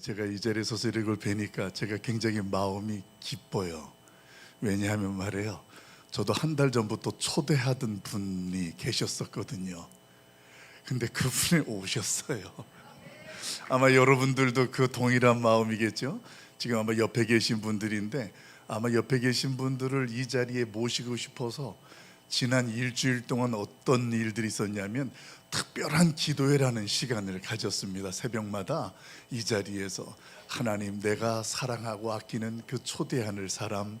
제가 이 자리에 서서 이걸 뵈니까 제가 굉장히 마음이 기뻐요. 왜냐하면 말이에요, 저도 한 달 전부터 초대하던 분이 계셨었거든요. 근데 그분이 오셨어요. 아마 여러분들도 그 동일한 마음이겠죠. 지금 아마 옆에 계신 분들인데, 아마 옆에 계신 분들을 이 자리에 모시고 싶어서 지난 일주일 동안 어떤 일들이 있었냐면, 특별한 기도회라는 시간을 가졌습니다. 새벽마다 이 자리에서 하나님, 내가 사랑하고 아끼는 그 초대하는 사람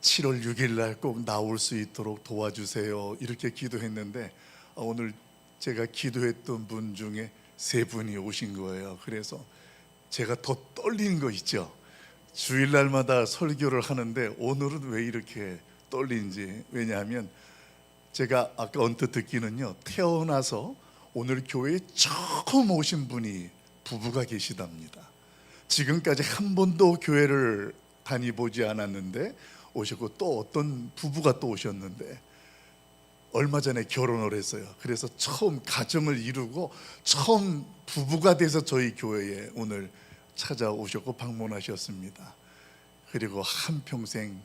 7월 6일 날 꼭 나올 수 있도록 도와주세요, 이렇게 기도했는데, 오늘 제가 기도했던 분 중에 세 분이 오신 거예요. 그래서 제가 더 떨리는 거 있죠. 주일날마다 설교를 하는데 오늘은 왜 이렇게 떨리는지. 왜냐하면 제가 아까 언뜻 듣기는요, 태어나서 오늘 교회에 처음 오신 분이 부부가 계시답니다. 지금까지 한 번도 교회를 다니보지 않았는데 오셨고, 또 어떤 부부가 또 오셨는데 얼마 전에 결혼을 했어요. 그래서 처음 가정을 이루고 처음 부부가 돼서 저희 교회에 오늘 찾아오셨고 방문하셨습니다. 그리고 한평생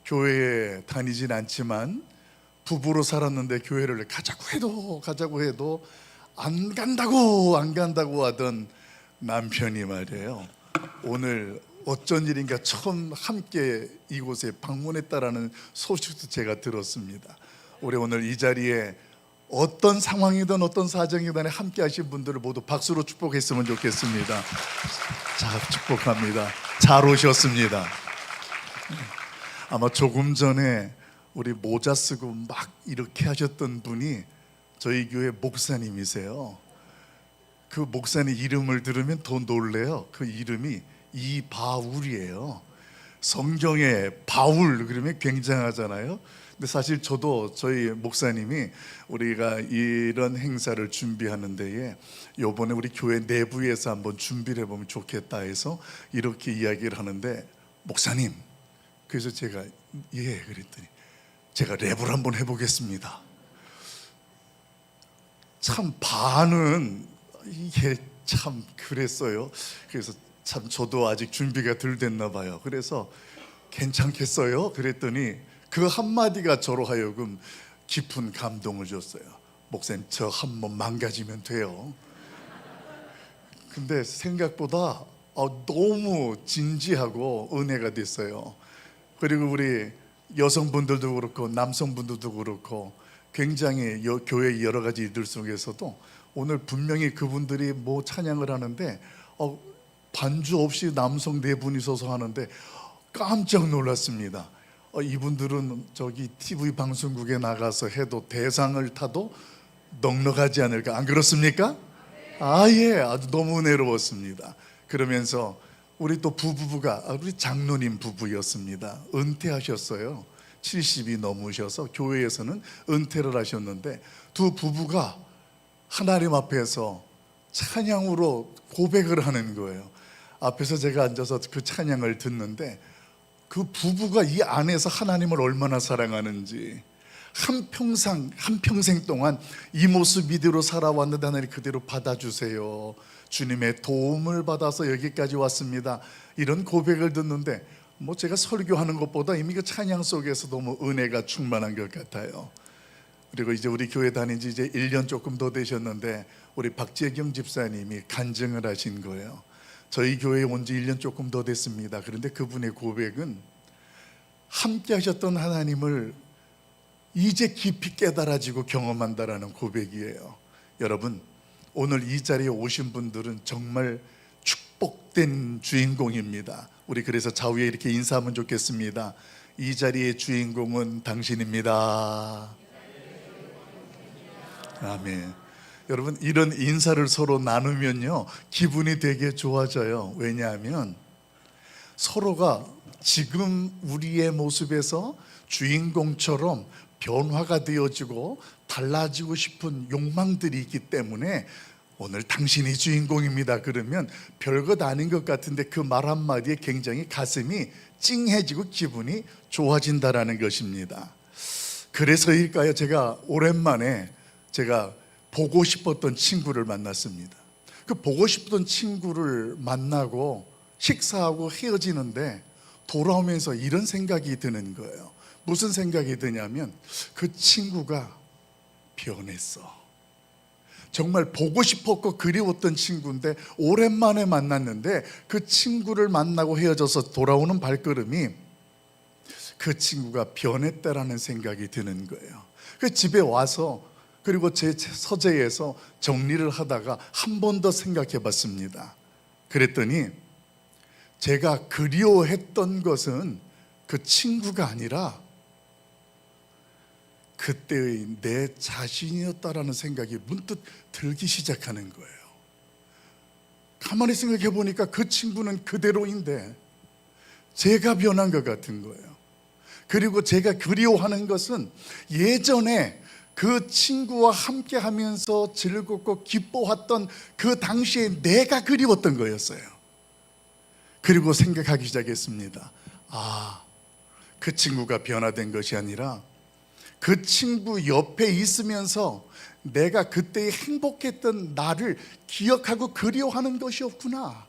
교회에 다니진 않지만 부부로 살았는데 교회를 가자고 해도 안 간다고 하던 남편이 말이에요, 오늘 어쩐 일인가 처음 함께 이곳에 방문했다라는 소식도 제가 들었습니다. 우리 오늘 이 자리에 어떤 상황이든 어떤 사정이든 함께 하신 분들을 모두 박수로 축복했으면 좋겠습니다. 자, 축복합니다. 잘 오셨습니다. 아마 조금 전에 우리 모자 쓰고 막 이렇게 하셨던 분이 저희 교회 목사님이세요. 그 목사님 이름을 들으면 더 놀래요. 그 이름이 이바울이에요. 성경에 바울 그러면 굉장하잖아요. 근데 사실 저도 저희 목사님이 우리가 이런 행사를 준비하는 데에 요번에 우리 교회 내부에서 한번 준비를 해보면 좋겠다 해서 이렇게 이야기를 하는데, 목사님, 그래서 제가 그랬더니 제가 랩을 한번 해보겠습니다. 참 반은 이게 참 그랬어요. 그래서 참 저도 아직 준비가 덜 됐나 봐요. 그래서 괜찮겠어요? 그랬더니 그 한마디가 저로 하여금 깊은 감동을 줬어요. 목사님, 저 한번 망가지면 돼요. 근데 생각보다 너무 진지하고 은혜가 됐어요. 그리고 우리 여성분들도 그렇고 남성분들도 그렇고 굉장히 교회 여러 가지 일들 속에서도 오늘 분명히 그분들이 뭐 찬양을 하는데 반주 없이 남성 네 분이 서서 하는데 깜짝 놀랐습니다. 이분들은 저기 TV 방송국에 나가서 해도 대상을 타도 넉넉하지 않을까, 안 그렇습니까? 아주 너무 은혜로웠습니다. 그러면서 우리 또 부부가 우리 장로님 부부였습니다. 은퇴하셨어요. 70이 넘으셔서 교회에서는 은퇴를 하셨는데 두 부부가 하나님 앞에서 찬양으로 고백을 하는 거예요. 앞에서 제가 앉아서 그 찬양을 듣는데 그 부부가 이 안에서 하나님을 얼마나 사랑하는지, 한평생 동안 이 모습 이대로 살아왔는데 하나님 그대로 받아주세요, 주님의 도움을 받아서 여기까지 왔습니다, 이런 고백을 듣는데 뭐 제가 설교하는 것보다 이미 그 찬양 속에서 너무 은혜가 충만한 것 같아요. 그리고 이제 우리 교회 다닌 지 이제 1년 조금 더 되셨는데 우리 박재경 집사님이 간증을 하신 거예요. 저희 교회에 온 지 1년 조금 더 됐습니다. 그런데 그분의 고백은 함께 하셨던 하나님을 이제 깊이 깨달아지고 경험한다라는 고백이에요. 여러분, 오늘 이 자리에 오신 분들은 정말 축복된 주인공입니다. 우리 그래서 좌우에 이렇게 인사하면 좋겠습니다. 이 자리의 주인공은 당신입니다. 아멘. 여러분, 이런 인사를 서로 나누면요 기분이 되게 좋아져요. 왜냐하면 서로가 지금 우리의 모습에서 주인공처럼 변화가 되어지고 달라지고 싶은 욕망들이 있기 때문에 오늘 당신이 주인공입니다 그러면 별것 아닌 것 같은데 그 말 한마디에 굉장히 가슴이 찡해지고 기분이 좋아진다라는 것입니다. 그래서일까요, 제가 오랜만에 제가 보고 싶었던 친구를 만났습니다. 그 보고 싶던 친구를 만나고 식사하고 헤어지는데 돌아오면서 이런 생각이 드는 거예요. 무슨 생각이 드냐면 그 친구가 변했어. 정말 보고 싶었고 그리웠던 친구인데 오랜만에 만났는데 그 친구를 만나고 헤어져서 돌아오는 발걸음이 그 친구가 변했다라는 생각이 드는 거예요. 그 집에 와서 그리고 제 서재에서 정리를 하다가 한 번 더 생각해 봤습니다. 그랬더니 제가 그리워했던 것은 그 친구가 아니라 그때의 내 자신이었다라는 생각이 문득 들기 시작하는 거예요. 가만히 생각해 보니까 그 친구는 그대로인데 제가 변한 것 같은 거예요. 그리고 제가 그리워하는 것은 예전에 그 친구와 함께 하면서 즐겁고 기뻐했던 그 당시에 내가 그리웠던 거였어요. 그리고 생각하기 시작했습니다. 그 친구가 변화된 것이 아니라 그 친구 옆에 있으면서 내가 그때 행복했던 나를 기억하고 그리워하는 것이었구나.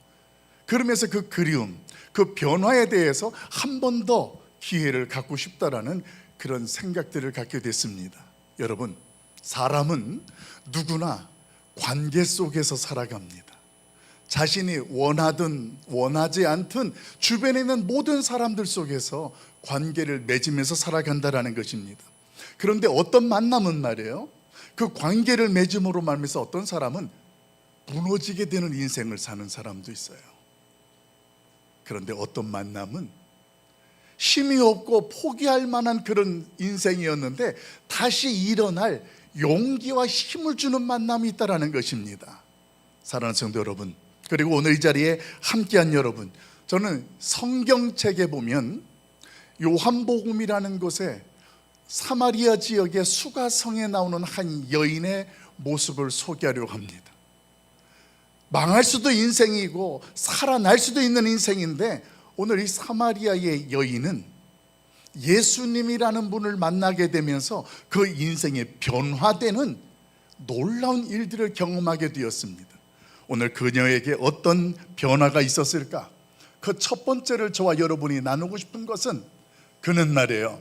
그러면서 그 그리움, 그 변화에 대해서 한 번 더 기회를 갖고 싶다라는 그런 생각들을 갖게 됐습니다. 여러분, 사람은 누구나 관계 속에서 살아갑니다. 자신이 원하든 원하지 않든 주변에 있는 모든 사람들 속에서 관계를 맺으면서 살아간다라는 것입니다. 그런데 어떤 만남은 말이에요, 그 관계를 맺음으로 말미암아서 어떤 사람은 무너지게 되는 인생을 사는 사람도 있어요. 그런데 어떤 만남은 힘이 없고 포기할 만한 그런 인생이었는데 다시 일어날 용기와 힘을 주는 만남이 있다는 것입니다. 사랑하는 성도 여러분, 그리고 오늘 이 자리에 함께한 여러분, 저는 성경책에 보면 요한복음이라는 곳에 사마리아 지역의 수가성에 나오는 한 여인의 모습을 소개하려고 합니다. 망할 수도 인생이고 살아날 수도 있는 인생인데 오늘 이 사마리아의 여인은 예수님이라는 분을 만나게 되면서 그 인생이 변화되는 놀라운 일들을 경험하게 되었습니다. 오늘 그녀에게 어떤 변화가 있었을까? 그 첫 번째를 저와 여러분이 나누고 싶은 것은, 그는 말이에요,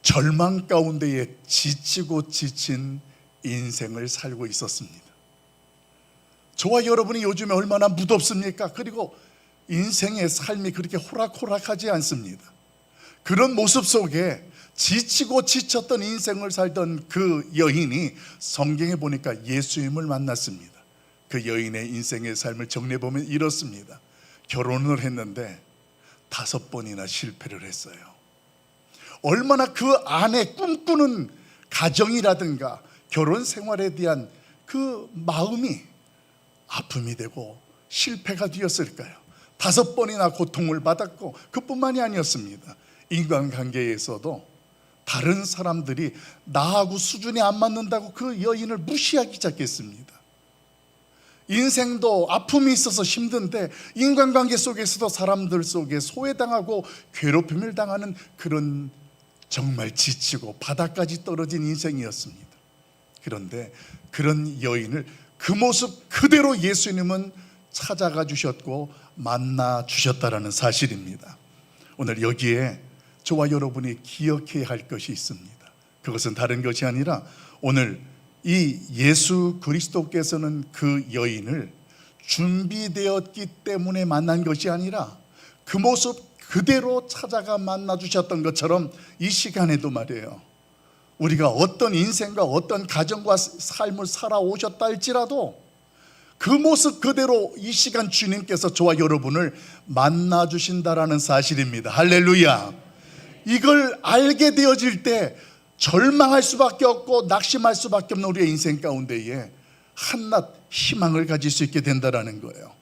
절망 가운데에 지치고 지친 인생을 살고 있었습니다. 저와 여러분이 요즘에 얼마나 무덥습니까? 그리고 인생의 삶이 그렇게 호락호락하지 않습니다. 그런 모습 속에 지치고 지쳤던 인생을 살던 그 여인이 성경에 보니까 예수님을 만났습니다. 그 여인의 인생의 삶을 정리해보면 이렇습니다. 결혼을 했는데 5번이나 실패를 했어요. 얼마나 그 안에 꿈꾸는 가정이라든가 결혼 생활에 대한 그 마음이 아픔이 되고 실패가 되었을까요? 5번이나 고통을 받았고, 그뿐만이 아니었습니다. 인간관계에서도 다른 사람들이 나하고 수준이 안 맞는다고 그 여인을 무시하기 시작했습니다. 인생도 아픔이 있어서 힘든데 인간관계 속에서도 사람들 속에 소외당하고 괴롭힘을 당하는 그런 정말 지치고 바닥까지 떨어진 인생이었습니다. 그런데 그런 여인을 그 모습 그대로 예수님은 찾아가 주셨고 만나 주셨다라는 사실입니다. 오늘 여기에 저와 여러분이 기억해야 할 것이 있습니다. 그것은 다른 것이 아니라 오늘 이 예수 그리스도께서는 그 여인을 준비되었기 때문에 만난 것이 아니라 그 모습 그대로 찾아가 만나 주셨던 것처럼 이 시간에도 말이에요, 우리가 어떤 인생과 어떤 가정과 삶을 살아오셨다 할지라도 그 모습 그대로 이 시간 주님께서 저와 여러분을 만나 주신다라는 사실입니다. 할렐루야. 이걸 알게 되어질 때 절망할 수밖에 없고 낙심할 수밖에 없는 우리의 인생 가운데에 한낱 희망을 가질 수 있게 된다라는 거예요.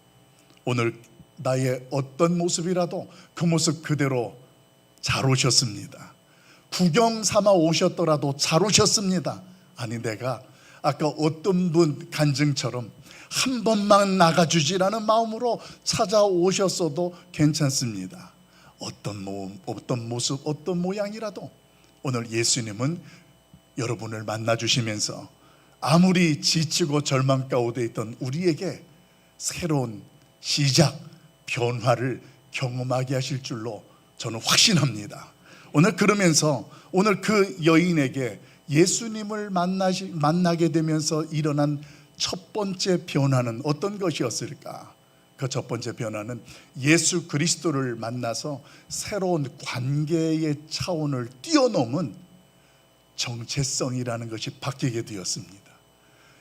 오늘 나의 어떤 모습이라도 그 모습 그대로 잘 오셨습니다. 구경 삼아 오셨더라도 잘 오셨습니다. 아니, 내가 아까 어떤 분 간증처럼 한 번만 나가주지라는 마음으로 찾아오셨어도 괜찮습니다. 어떤 모습, 어떤 모양이라도 오늘 예수님은 여러분을 만나주시면서 아무리 지치고 절망 가운데 있던 우리에게 새로운 시작, 변화를 경험하게 하실 줄로 저는 확신합니다. 오늘 그러면서 오늘 그 여인에게 예수님을 만나게 되면서 일어난 첫 번째 변화는 어떤 것이었을까? 그 첫 번째 변화는 예수 그리스도를 만나서 새로운 관계의 차원을 뛰어넘은 정체성이라는 것이 바뀌게 되었습니다.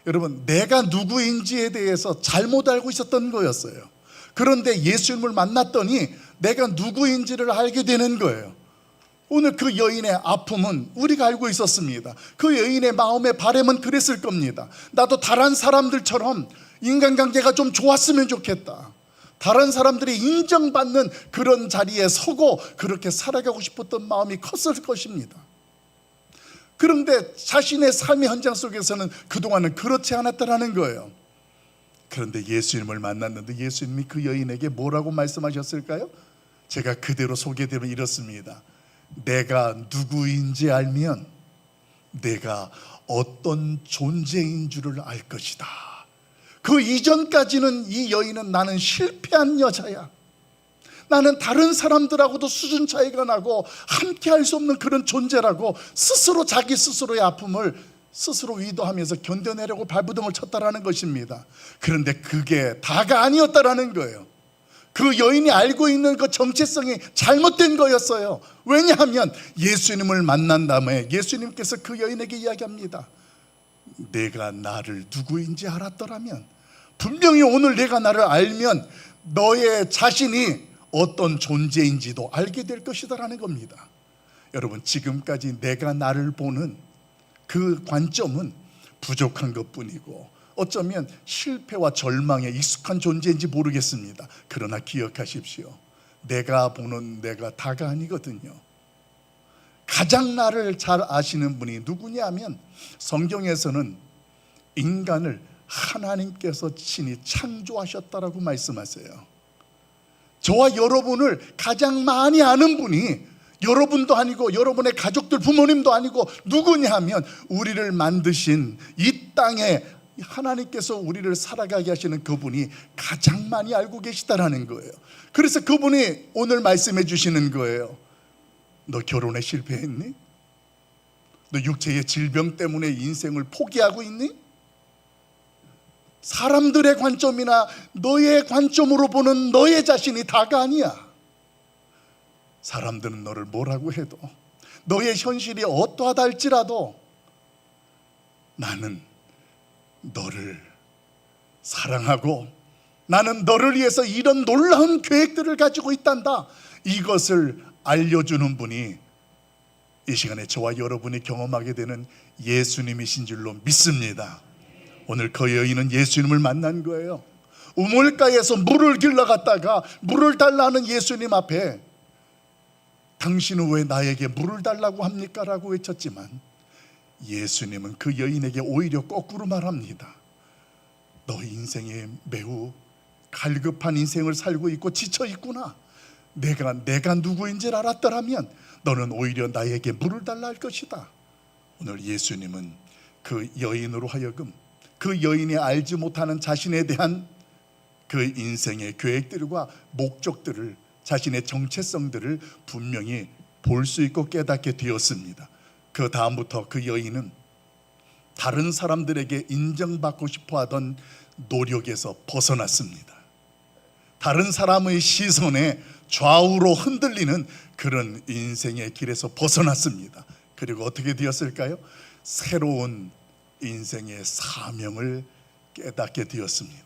여러분, 내가 누구인지에 대해서 잘못 알고 있었던 거였어요. 그런데 예수님을 만났더니 내가 누구인지를 알게 되는 거예요. 오늘 그 여인의 아픔은 우리가 알고 있었습니다. 그 여인의 마음의 바람은 그랬을 겁니다. 나도 다른 사람들처럼 인간관계가 좀 좋았으면 좋겠다. 다른 사람들이 인정받는 그런 자리에 서고 그렇게 살아가고 싶었던 마음이 컸을 것입니다. 그런데 자신의 삶의 현장 속에서는 그동안은 그렇지 않았다는 거예요. 그런데 예수님을 만났는데 예수님이 그 여인에게 뭐라고 말씀하셨을까요? 제가 그대로 소개되면 이렇습니다. 내가 누구인지 알면 내가 어떤 존재인 줄을 알 것이다. 그 이전까지는 이 여인은 나는 실패한 여자야, 나는 다른 사람들하고도 수준 차이가 나고 함께 할 수 없는 그런 존재라고 스스로 자기 스스로의 아픔을 스스로 위도하면서 견뎌내려고 발부둥을 쳤다라는 것입니다. 그런데 그게 다가 아니었다라는 거예요. 그 여인이 알고 있는 그 정체성이 잘못된 거였어요. 왜냐하면 예수님을 만난 다음에 예수님께서 그 여인에게 이야기합니다. 내가 나를 누구인지 알았더라면, 분명히 오늘 내가 나를 알면 너의 자신이 어떤 존재인지도 알게 될 것이다라는 겁니다. 여러분, 지금까지 내가 나를 보는 그 관점은 부족한 것뿐이고 어쩌면 실패와 절망에 익숙한 존재인지 모르겠습니다. 그러나 기억하십시오. 내가 보는 내가 다가 아니거든요. 가장 나를 잘 아시는 분이 누구냐 하면 성경에서는 인간을 하나님께서 친히 창조하셨다라고 말씀하세요. 저와 여러분을 가장 많이 아는 분이 여러분도 아니고 여러분의 가족들, 부모님도 아니고 누구냐 하면 우리를 만드신 이 땅에 하나님께서 우리를 살아가게 하시는 그분이 가장 많이 알고 계시다라는 거예요. 그래서 그분이 오늘 말씀해 주시는 거예요. 너 결혼에 실패했니? 너 육체의 질병 때문에 인생을 포기하고 있니? 사람들의 관점이나 너의 관점으로 보는 너의 자신이 다가 아니야. 사람들은 너를 뭐라고 해도, 너의 현실이 어떠하다 할지라도 나는 너를 사랑하고 나는 너를 위해서 이런 놀라운 계획들을 가지고 있단다. 이것을 알려주는 분이 이 시간에 저와 여러분이 경험하게 되는 예수님이신 줄로 믿습니다. 오늘 그 여인은 예수님을 만난 거예요. 우물가에서 물을 길러 갔다가 물을 달라는 예수님 앞에 당신은 왜 나에게 물을 달라고 합니까? 라고 외쳤지만 예수님은 그 여인에게 오히려 거꾸로 말합니다. 너 인생에 매우 갈급한 인생을 살고 있고 지쳐 있구나. 내가 누구인지를 알았더라면 너는 오히려 나에게 물을 달라 할 것이다. 오늘 예수님은 그 여인으로 하여금 그 여인이 알지 못하는 자신에 대한 그 인생의 계획들과 목적들을, 자신의 정체성들을 분명히 볼 수 있고 깨닫게 되었습니다. 그 다음부터 그 여인은 다른 사람들에게 인정받고 싶어 하던 노력에서 벗어났습니다. 다른 사람의 시선에 좌우로 흔들리는 그런 인생의 길에서 벗어났습니다. 그리고 어떻게 되었을까요? 새로운 인생의 사명을 깨닫게 되었습니다.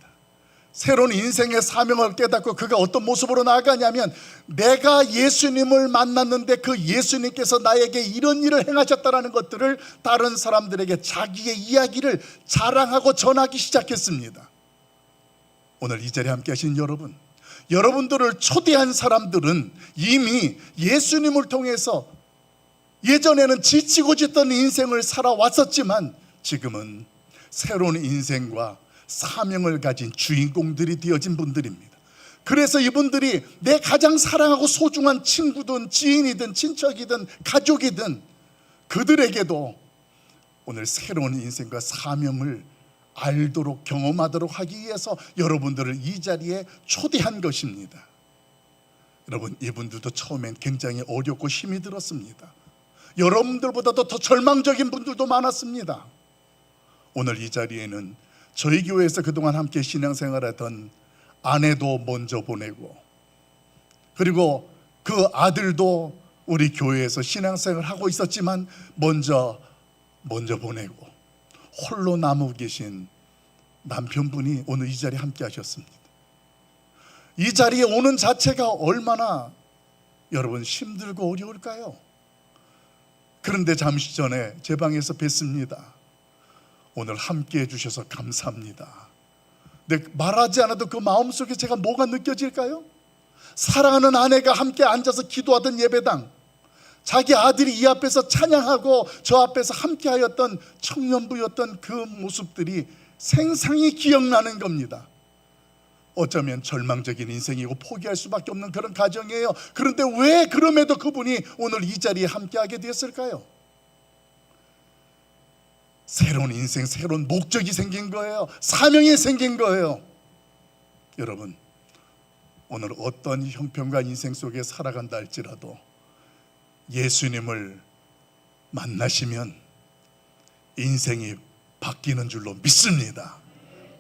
새로운 인생의 사명을 깨닫고 그가 어떤 모습으로 나아가냐면, 내가 예수님을 만났는데 그 예수님께서 나에게 이런 일을 행하셨다는 것들을 다른 사람들에게 자기의 이야기를 자랑하고 전하기 시작했습니다. 오늘 이 자리에 함께 하신 여러분, 여러분들을 초대한 사람들은 이미 예수님을 통해서 예전에는 지치고 지던 인생을 살아왔었지만 지금은 새로운 인생과 사명을 가진 주인공들이 되어진 분들입니다. 그래서 이분들이 내 가장 사랑하고 소중한 친구든 지인이든 친척이든 가족이든 그들에게도 오늘 새로운 인생과 사명을 알도록 경험하도록 하기 위해서 여러분들을 이 자리에 초대한 것입니다. 여러분, 이분들도 처음엔 굉장히 어렵고 힘이 들었습니다. 여러분들보다도 더 절망적인 분들도 많았습니다. 오늘 이 자리에는 저희 교회에서 그동안 함께 신앙생활하던 아내도 먼저 보내고, 그리고 그 아들도 우리 교회에서 신앙생활을 하고 있었지만 먼저 보내고, 홀로 남아 계신 남편분이 오늘 이 자리에 함께 하셨습니다. 이 자리에 오는 자체가 얼마나 여러분 힘들고 어려울까요? 그런데 잠시 전에 제 방에서 뵀습니다. 오늘 함께 해주셔서 감사합니다. 근데 말하지 않아도 그 마음속에 제가 뭐가 느껴질까요? 사랑하는 아내가 함께 앉아서 기도하던 예배당, 자기 아들이 이 앞에서 찬양하고 저 앞에서 함께 하였던 청년부였던 그 모습들이 생생히 기억나는 겁니다. 어쩌면 절망적인 인생이고 포기할 수밖에 없는 그런 가정이에요. 그런데 왜 그럼에도 그분이 오늘 이 자리에 함께하게 되었을까요? 새로운 인생, 새로운 목적이 생긴 거예요. 사명이 생긴 거예요. 여러분, 오늘 어떤 형편과 인생 속에 살아간다 할지라도 예수님을 만나시면 인생이 바뀌는 줄로 믿습니다.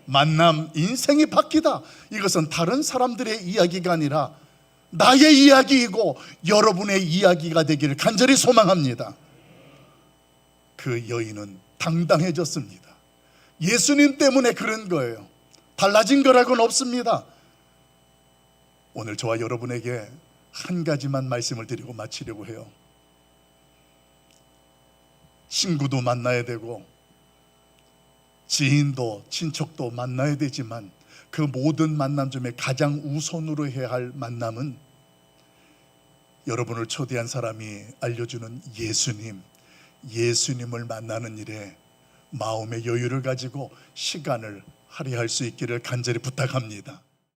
만남, 인생이 바뀌다. 이것은 다른 사람들의 이야기가 아니라 나의 이야기이고 여러분의 이야기가 되기를 간절히 소망합니다. 그 여인은 당당해졌습니다. 예수님 때문에 그런 거예요. 달라진 거라고는 없습니다. 오늘 저와 여러분에게 한 가지만 말씀을 드리고 마치려고 해요. 친구도 만나야 되고 지인도 친척도 만나야 되지만 그 모든 만남 중에 가장 우선으로 해야 할 만남은 여러분을 초대한 사람이 알려주는 예수님을 만나는 일에 마음의 여유를 가지고 시간을 할애할 수 있기를 간절히 부탁합니다.